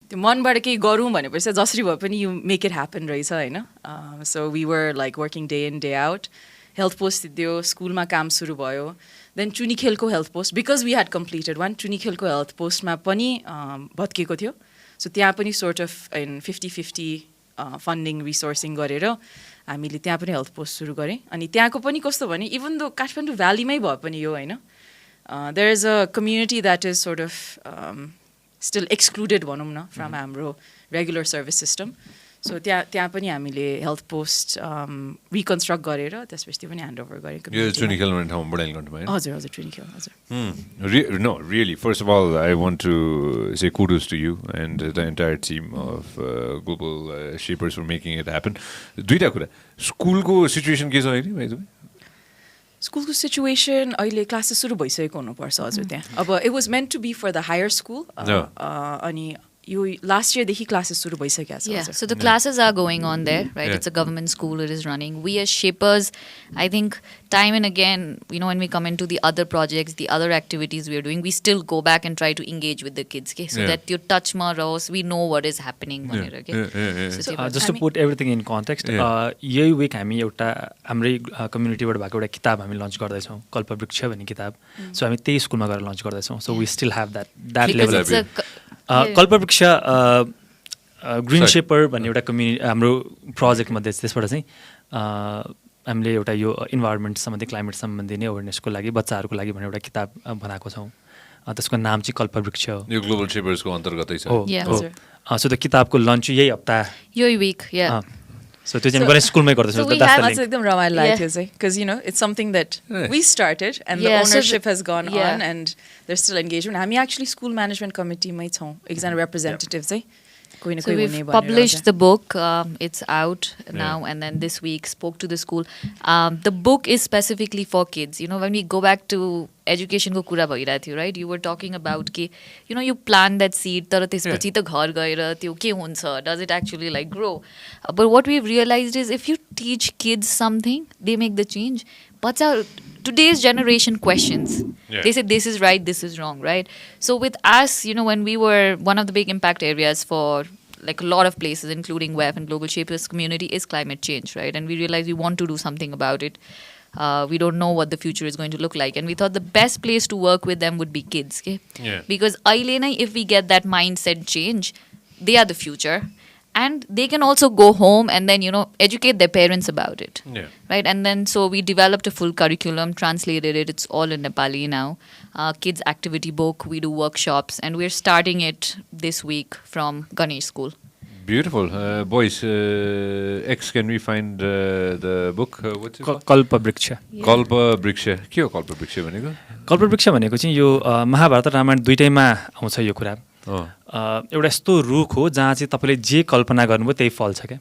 त्यो मनबाट केही गरौँ भनेपछि जसरी भए पनि यु मेक इट ह्यापन रहेछ होइन. So we were like working day in day out. Health post दियो, स्कुलमा काम सुरु भयो. देन चुनिखेलको health post, because we had completed one, चुनिखेलको हेल्थ पोस्टमा पनि भत्किएको थियो. सो त्यहाँ पनि sort of in 50-50 funding resourcing गरेर हामीले त्यहाँ पनि हेल्थ पोस्ट सुरु गरेँ. अनि त्यहाँको पनि कस्तो भने इभन दो काठमाडौँ भ्यालीमै भए पनि यो होइन, there is a community that is sort of still excluded भनौँ न फ्रम हाम्रो रेगुलर सर्भिस सिस्टम. सो त्यहाँ पनि हामीले हेल्थ पोस्ट रिकन्स्ट्रक्ट गरेर त्यसपछि त्यो पनि ह्यान्ड ओभर गरेको. यो चुनिखेल भन्ने ठाउँमा बडाइलगण्डमा हैन? हजुर हजुर चुनिखेल हजुर. No, really. First of all, I want to say kudos to you and the entire team of Global Shapers for making it happen. दुईटा कुरा, स्कुलको सिचुएसन के छ अहिले भाइ तपाईँ? स्कुलको सिचुएसन अहिले क्लासेस सुरु भइसकेको हुनुपर्छ हजुर त्यहाँ. अब it was meant to be for the higher school. अनि यो लास्ट इयरदेखि क्लासेस सुरु भइसकेको छ. Yeah, so the classes are going on there, right? It's a government school, it is running. We as Shapers, I think time and again, when we come into the other projects, the other activities we are doing, we still go back and try to engage with the kids, okay? So that your touch ma rahoस्, we know what is happening. So, just to put everything in context, यही week हामी एउटा हाम्रै कम्युनिटीबाट भएको एउटा किताब हामी lunch गर्दैछौँ, कल्पवृक्ष भन्ने किताब. सो हामी त्यही स्कुलमा गएर लन्च गर्दैछौँ. So we still have that level of Kalpavriksha green shaper भन्ने एउटा कम्युनिटी हाम्रो प्रोजेक्टमध्ये त्यसबाट चाहिँ हामीले एउटा यो इन्भाइरोमेन्ट सम्बन्धी क्लाइमेट सम्बन्धी नै अवेरनेसको लागि बच्चाहरूको लागि भनेर एउटा किताब बनाएको छौँ. त्यसको नाम चाहिँ कल्पवृक्ष हो. यो ग्लोबल शेपर्सको अन्तर्गतै छ. सो त्यो किताबको लन्च यही हप्ता यही विक. So त्यो चाहिँ गरे स्कुलमै गर्दैछौँ. So we have एकदम रमाइलो लागेको थियो चाहिँ, because it's something that we started and the ownership has gone on and there's still engagement. हामी actually school management committee मै छौँ, एकजना representative चाहिँ कोही न कोही हुने भनेर. So we've published the book, it's out now, and then this week spoke to the school. The book is specifically for kids. When we go back to education को कुरा भइरहेको थियो, right? You were talking about कि you plant that seed, तर त्यसपछि त घर गएर त्यो के हुन्छ? Does it actually like grow? But what we've realized is if you teach kids something, they make the change. But today's generation questions. They say this is right, this is wrong, right? So with us, when we were, one of the big impact areas for like a lot of places, including WEF and Global Shapers community, is climate change, right? And we realized we want to do something about it. We don't know what the future is going to look like. And we thought the best place to work with them would be kids. Okay? Because if we get that mindset change, they are the future. And they can also go home and then, educate their parents about it. Right? And then so we developed a full curriculum, translated it. It's all in Nepali now. Kids activity book. We do workshops. And we're starting it this week from Ganesh School. Beautiful. Boys, X, can we find the book? What's it called? कल्पवृक्ष. कल्पवृक्ष. के हो कल्पवृक्ष भनेको? कल्पवृक्ष भनेको चाहिँ यो महाभारत र रामायण दुईटैमा आउँछ यो कुरा. एउटा यस्तो रुख हो जहाँ चाहिँ तपाईँले जे कल्पना गर्नुभयो त्यही फल्छ क्या.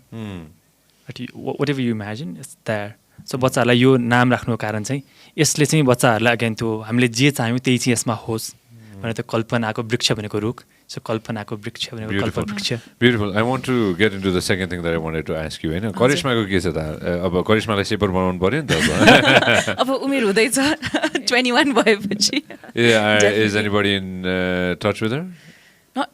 What ever you imagine it's that. So बच्चाहरूलाई यो नाम राख्नुको कारण चाहिँ यसले चाहिँ बच्चाहरूलाई अगेन त्यो हामीले जे चाह्यौँ त्यही चाहिँ यसमा होस् भनेर त्यो कल्पनाको वृक्ष भनेको रुख. So कल्पनाको वृक्ष भनेको कल्पवृक्ष. Beautiful. I want to get into the second thing that I wanted to ask you. हैन करिश्माको के छ त? अब करिश्मालाई शेपर बनाउनु पर्यो नि त अब. अब उमेर हुँदैछ 21 भएपछि. Is anybody in touch with her?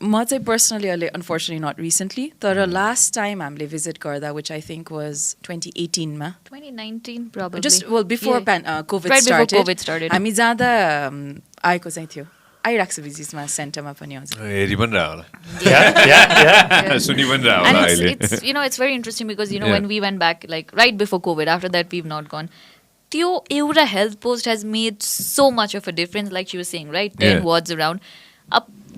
म चाहिँ personally अहिले unfortunately not recently, तर last time हामीले visit गर्दा, which I think was 2018 मा. 2019 probably. Just before COVID right started. Before COVID started. हामी जाँदा आएको चाहिँ थियो. आइराख्छ बिजिसमा सेन्टरमा पनि हजुर. हेरि पनि रहा होला. सुनि पनि रहा होला अहिले. अहिले. And it's very interesting because when we went back like right before COVID, after that we've not gone. त्यो एउटा health post has made so much of a difference, like she was saying, right? 10 wards around.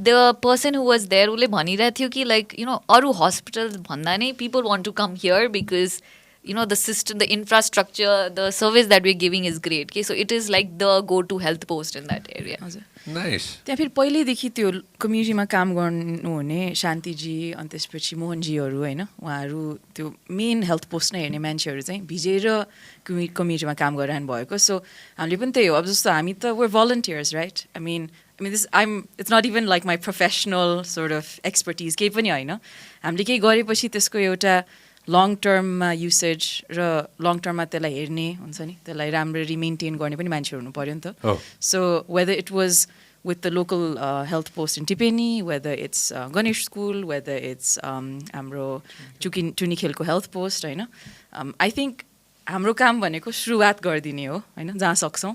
The person who was there उसले भनिरहेको थियो कि like अरू hospitals भन्दा नै people want to come here because the system, the infrastructure, the service that we're giving is great. Okay? So it is like the go-to health post in that area. Nice. त्यहाँ फेरि पहिल्यैदेखि त्यो कम्युनिटीमा काम गर्नुहुने शान्तिजी अनि त्यसपछि मोहनजीहरू होइन, उहाँहरू त्यो मेन हेल्थ पोस्ट नै हेर्ने मान्छेहरू चाहिँ भिजेर कम्युनिटीमा काम गरिरहनु भएको. सो हामीले पनि त्यही हो. अब जस्तो हामी त we're volunteers, right? I mean it's not even like my professional sort of expertise. केही पनि होइन. हामीले केही गरेपछि त्यसको एउटा लङ टर्ममा युसेज र लङ टर्ममा त्यसलाई हेर्ने हुन्छ नि, त्यसलाई राम्ररी मेन्टेन गर्ने पनि मान्छेहरू हुनु पऱ्यो नि त. So whether it was with the local health post in Tipeni, whether it's Ganesh School, whether it's Amro Chunikhelko health post, I think Amro काम भनेको सुरुवात गरिदिने हो हैन जहाँ सक्छौं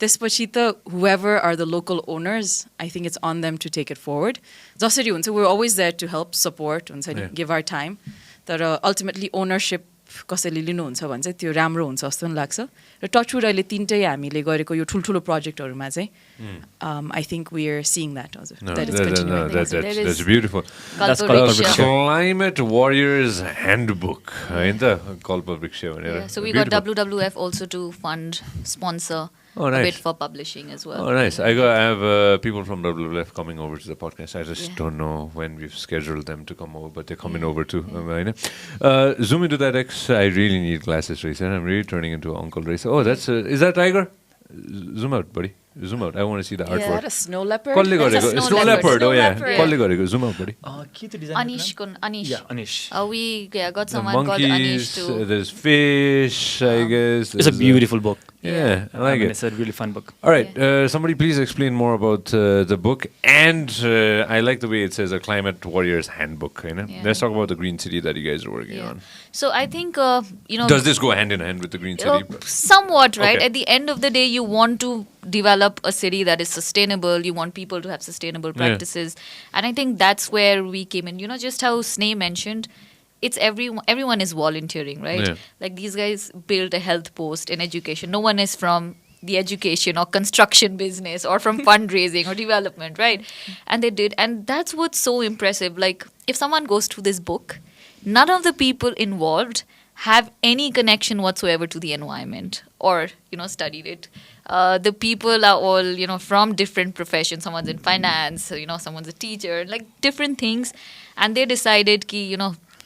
त्यसपछि त whoever are the local owners, I think it's on them to take it forward. जसरी हुन्छ we're always there to help, support, हुन्छ नि, give our time. तर ultimately ownership कसैले लिनुहुन्छ भने चाहिँ त्यो राम्रो हुन्छ जस्तो पनि लाग्छ र टचवुड अहिले तीनटै हामीले गरेको यो ठुलठुलो प्रोजेक्टहरुमा चाहिँ I think we are seeing that also. That is continuing. That's beautiful. That's Kalpavriksha. Climate Warriors Handbook. Kalpavriksha भनेर. So we got WWF also to fund, sponsor a bit for publishing as well. Oh, nice. I have people from WWF coming over to the podcast. I just don't know when we've scheduled them to come over, but they're coming over too. Zoom into that X. I really need glasses, Racer. I'm really turning into Uncle Racer. Oh, that's is that tiger? Zoom out, buddy. Zoom out. I want to see the artwork. Is that a snow leopard? Snow leopard. Oh yeah. Zoom out, buddy. Anish. Yeah, Anish. We got The someone called Anish monkeys, too. there's fish, I guess. It's a beautiful book. Yeah, I like it. It's a really fun book. All right, somebody please explain more about the book. And I like the way it says a Climate Warriors Handbook. Let's talk about the Green City that you guys are working on. So I think, Does this go hand in hand with the Green City? Somewhat, right? Okay. At the end of the day, you want to develop a city that is sustainable. You want people to have sustainable practices. And I think that's where we came in. Just how Sneh mentioned, it's everyone is volunteering, right? Yeah. Like these guys built a health post in education. No one is from the education or construction business or from fundraising or development, right? And they did. And that's what's so impressive. Like if someone goes through this book, none of the people involved have any connection whatsoever to the environment or, studied it. The people are all, from different professions. Someone's in finance, someone's a teacher, like different things. And they decided ki,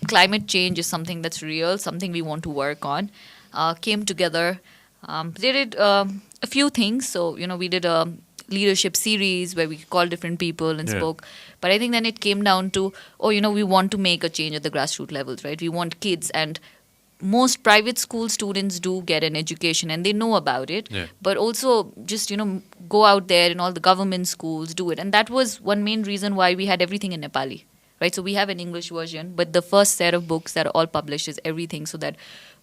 climate change is something that's real, something we want to work on. Came together. They did a few things. So, we did a leadership series where we called different people and spoke. But I think then it came down to, we want to make a change at the grassroots levels, right? We want kids, and most private school students do get an education and they know about it. Yeah. But also just, go out there in all the government schools, do it. And that was one main reason why we had everything in Nepali. Right, so we have an English version, but the first set of books that are all published is everything so that,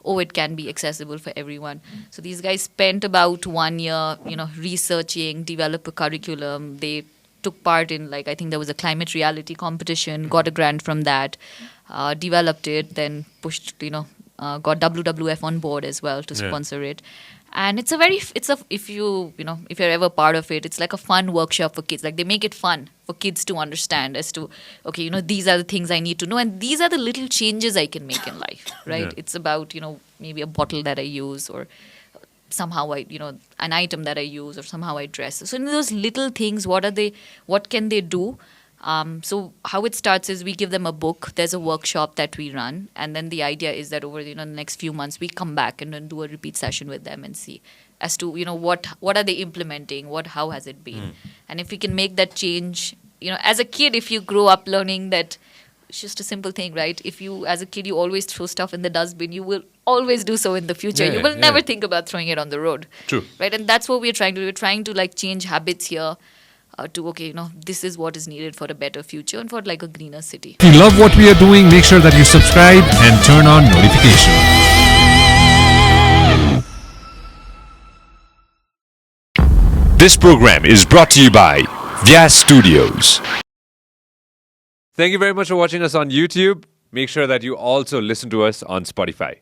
it can be accessible for everyone. So these guys spent about 1 year, researching, develop a curriculum. They took part in, I think there was a climate reality competition, got a grant from that, developed it, then pushed, got WWF on board as well to sponsor it. And if you're ever part of it, it's like a fun workshop for kids. Like they make it fun for kids to understand as to, okay, these are the things I need to know. And these are the little changes I can make in life, right? Yeah. It's about, maybe a bottle that I use or somehow an item that I use or somehow I dress. So in those little things, what can they do? So how it starts is we give them a book. There's a workshop that we run, and then the idea is that over the next few months we come back and then do a repeat session with them and see as to what are they implementing, how has it been, and if we can make that change. As a kid, if you grow up learning that it's just a simple thing, right? If you as a kid you always throw stuff in the dustbin, you will always do so in the future. You will never think about throwing it on the road. True. Right, and that's what we're trying to do. We're trying to change habits here. This is what is needed for a better future and for a greener city. If you love what we are doing, make sure that you subscribe and turn on notifications. This program is brought to you by Vyas Studios. Thank you very much for watching us on YouTube. Make sure that you also listen to us on Spotify.